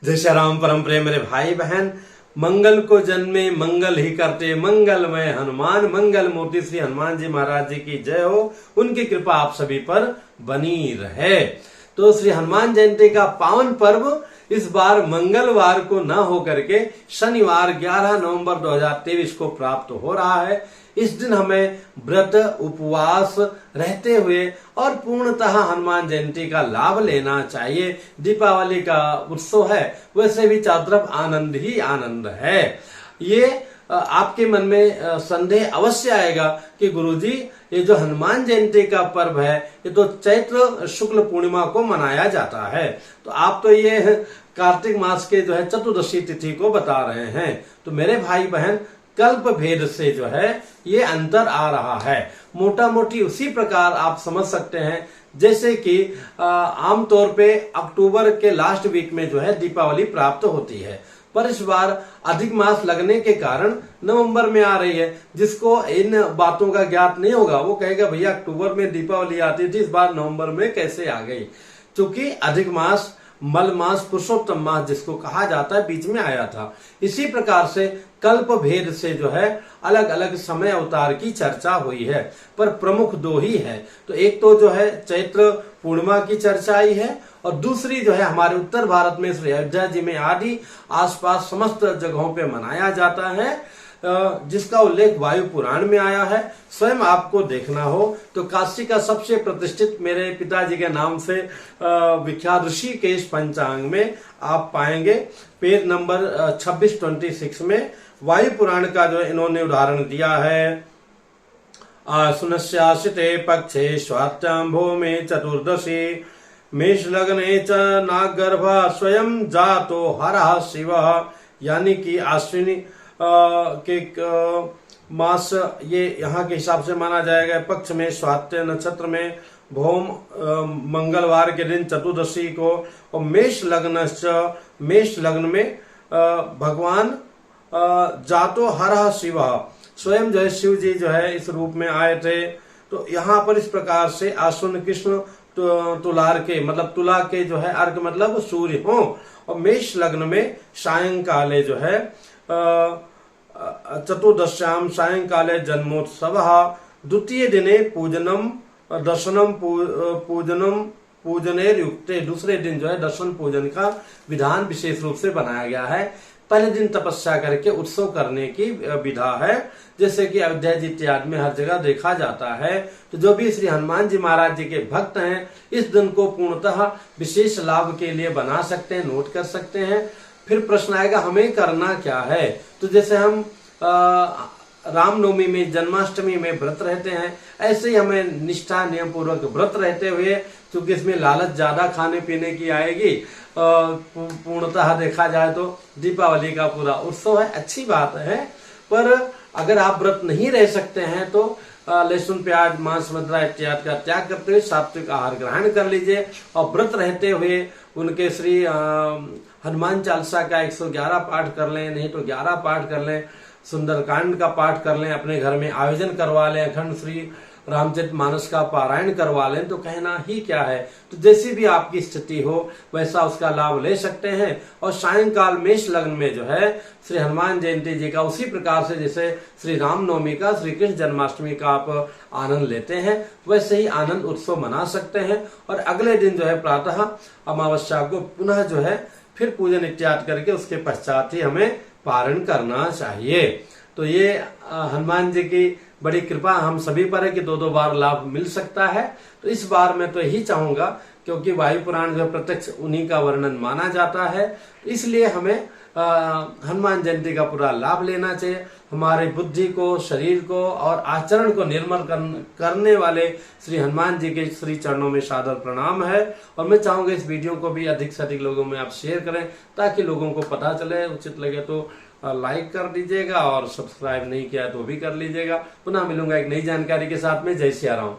जय श्री राम परम प्रेम मेरे भाई बहन। मंगल को जन्मे मंगल ही करते, मंगलमय हनुमान मंगल मूर्ति श्री हनुमान जी महाराज जी की जय हो। उनकी कृपा आप सभी पर बनी रहे। तो श्री हनुमान जयंती का पावन पर्व इस बार मंगलवार को न होकर के शनिवार 11 नवंबर 2023 को प्राप्त हो रहा है। इस दिन हमें व्रत उपवास रहते हुए और पूर्णतः हनुमान जयंती का लाभ लेना चाहिए। दीपावली का उत्सव है, वैसे भी चारों तरफ आनंद ही आनंद है। ये आपके मन में संदेह अवश्य आएगा कि गुरुजी ये जो हनुमान जयंती का पर्व है ये तो चैत्र शुक्ल पूर्णिमा को मनाया जाता है, तो आप तो ये कार्तिक मास के जो है चतुर्दशी तिथि को बता रहे हैं। तो मेरे भाई बहन कल्प भेद से जो है ये अंतर आ रहा है। मोटा मोटी उसी प्रकार आप समझ सकते हैं जैसे कि आमतौर पे अक्टूबर के लास्ट वीक में जो है दीपावली प्राप्त होती है, पर इस बार अधिक मास लगने के कारण नवंबर में आ रही है। जिसको इन बातों का ज्ञात नहीं होगा वो कहेगा भैया अक्टूबर में दीपावली आती थी, इस बार नवंबर में कैसे आ गई। क्योंकि अधिक मास मल मास पुरुषोत्तम मास जिसको कहा जाता है बीच में आया था। इसी प्रकार से कल्प भेद से जो है अलग अलग समय अवतार की चर्चा हुई है, पर प्रमुख दो ही है। तो एक तो जो है चैत्र पूर्णिमा की चर्चा आई है और दूसरी जो है हमारे उत्तर भारत में श्री अयोध्या जी में आदि आसपास समस्त जगहों पे मनाया जाता है, जिसका उल्लेख वायु पुराण में आया है। स्वयं आपको देखना हो तो काशी का सबसे प्रतिष्ठित मेरे पिताजी के नाम से विख्यात ऋषिकेश पंचांग में आप पाएंगे पेज नंबर 2626 में वायु पुराण का जो इन्होंने उदाहरण दिया है। आश्विनस्याश्रिते पक्षे स्वात्यां भौमे चतुर्दशी मेष लग्ने च नागर्भ स्वयं जातो हरः शिवः। यानी कि अश्विनी के मास ये यहाँ के हिसाब से माना जाएगा। पक्ष में स्वात्य नक्षत्र में भौम मंगलवार के दिन चतुर्दशी को, और मेष लग्न में भगवान जातो हरः शिव, स्वयं जो है शिव जी जो है इस रूप में आए थे। तो यहाँ पर इस प्रकार से आश्विन कृष्ण तुलार के मतलब तुला के जो है अर्घ मतलब सूर्य हो, और मेष लग्न में सायंकाले जो है चतुर्दश्याम सायंकाले जन्मोत्सव द्वितीय दिने पूजनम दर्शनम पूजनेर युक्ते। दूसरे दिन जो है दर्शन पूजन का विधान विशेष रूप से बनाया गया है। पहले दिन तपस्या करके उत्सव करने की विधा है, जैसे कि अयोध्या जी इत्यादि में हर जगह देखा जाता है। तो जो भी श्री हनुमान जी महाराज जी के भक्त हैं इस दिन को पूर्णतः विशेष लाभ के लिए बना सकते हैं, नोट कर सकते हैं। फिर प्रश्न आएगा हमें करना क्या है। तो जैसे हम रामनवमी में जन्माष्टमी में व्रत रहते हैं, ऐसे ही हमें निष्ठा नियम पूर्वक व्रत रहते हुए, क्योंकि इसमें लालच ज्यादा खाने पीने की आएगी, पूर्णतः देखा जाए तो दीपावली का पूरा उत्सव है, अच्छी बात है। पर अगर आप व्रत नहीं रह सकते हैं तो लहसुन प्याज मांस मदिरा इत्यादि का त्याग करते हुए सात्विक आहार ग्रहण कर लीजिए, और व्रत रहते हुए उनके श्री हनुमान चालीसा का 111 पाठ कर लें, नहीं तो 11 पाठ कर लें, सुंदरकांड का पाठ कर लें, अपने घर में आयोजन करवा लें, अखंड श्री रामचरितमानस का पारायण करवा लें, तो कहना ही क्या है। तो जैसी भी आपकी स्थिति हो वैसा उसका लाभ ले सकते हैं। और सायंकाल मेष लग्न में जो है श्री हनुमान जयंती जी का उसी प्रकार से जैसे श्री रामनवमी का श्री कृष्ण जन्माष्टमी का आप आनंद लेते हैं वैसे ही आनंद उत्सव मना सकते हैं। और अगले दिन जो है प्रातः अमावस्या को पुनः जो है फिर पूजन इत्यादि करके उसके पश्चात ही हमें पारण करना चाहिए। तो ये हनुमान जी की बड़ी कृपा हम सभी पर है कि दो बार लाभ मिल सकता है। तो इस बार मैं तो यही चाहूंगा, क्योंकि वायु पुराण जो प्रत्यक्ष उन्हीं का वर्णन माना जाता है, इसलिए हमें हनुमान जयंती का पूरा लाभ लेना चाहिए। हमारे बुद्धि को, शरीर को और आचरण को निर्मल करने वाले श्री हनुमान जी के श्री चरणों में सादर प्रणाम है। और मैं चाहूंगा इस वीडियो को भी अधिक से अधिक लोगों में आप शेयर करें, ताकि लोगों को पता चले। उचित लगे तो लाइक कर दीजिएगा, और सब्सक्राइब नहीं किया तो भी कर लीजिएगा। पुनः मिलूंगा एक नई जानकारी के साथ में। जय सिया राम।